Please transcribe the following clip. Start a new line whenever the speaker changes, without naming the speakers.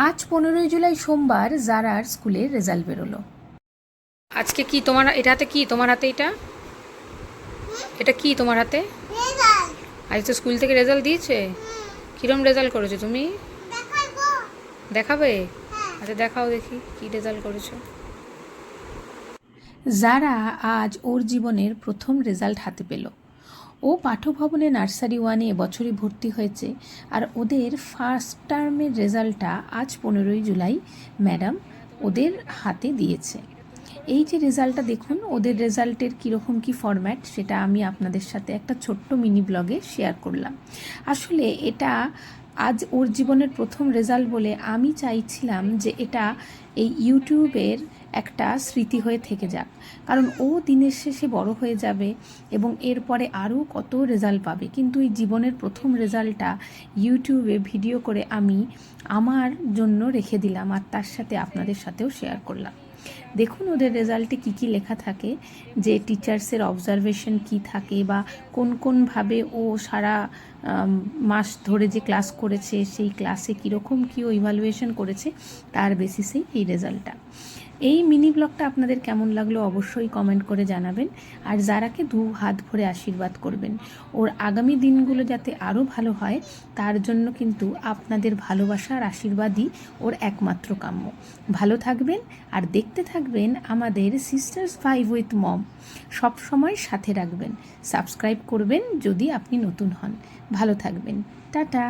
আজ 15ই জুলাই সোমবার জারার স্কুলের রেজাল্ট বেরোলো। আজকে কি তোমার এটা হাতে, কি তোমার হাতে এটা এটা কি তোমার হাতে? আজ তো স্কুল থেকে রেজাল্ট দিয়েছে। কিরম রেজাল্ট করেছো তুমি? দেখাবে? আচ্ছা দেখাও দেখি কি রেজাল্ট করেছো। যারা আজ ওর জীবনের প্রথম রেজাল্ট হাতে পেল। ও পাঠ্যভবনে নার্সারি ওয়ানে এবছরই ভর্তি হয়েছে, আর ওদের ফার্স্ট টার্মের রেজাল্টটা আজ 15ই জুলাই ম্যাডাম ওদের হাতে দিয়েছে। এই যে রেজাল্টটা দেখুন, ওদের রেজাল্টের কীরকম কী ফরম্যাট সেটা আমি আপনাদের সাথে একটা ছোট্ট মিনি ব্লগে শেয়ার করলাম। আসলে এটা আজ ওর জীবনের প্রথম রেজাল্ট বলে আমি চাইছিলাম যে এটা এই ইউটিউবের একটা স্মৃতি হয়ে থেকে যাক, কারণ ও দিনের শেষে বড় হয়ে যাবে এবং এরপরে আরও কত রেজাল্ট পাবে, কিন্তু এই জীবনের প্রথম রেজাল্টটা ইউটিউবে ভিডিও করে আমি আমার জন্য রেখে দিলাম, আর তার সাথে আপনাদের সাথেও শেয়ার করলাম। দেখুন ওদের রেজাল্টে কী কী লেখা থাকে, যে টিচার্সের অবজারভেশন কি থাকে, বা কোন কোনভাবে ও সারা মাস ধরে যে ক্লাস করেছে সেই ক্লাসে কীরকম কী ও ইভ্যালুয়েশন করেছে, তার বেসিসেই এই রেজাল্টটা। এই মিনি ব্লগটা আপনাদের কেমন লাগলো অবশ্যই কমেন্ট করে জানাবেন, আর যারাকে দু হাত ভরে আশীর্বাদ করবেন। ওর আগামী দিনগুলো যাতে আরও ভালো হয় তার জন্য কিন্তু আপনাদের ভালোবাসা আর আশীর্বাদই ওর একমাত্র কাম্য। ভালো থাকবেন আর দেখতে থাকবেন আমাদের সিস্টার্স ফাইভ উইথ মম। সব সময় সাথে রাখবেন, সাবস্ক্রাইব করবেন যদি আপনি নতুন হন। ভালো থাকবেন, টাটা।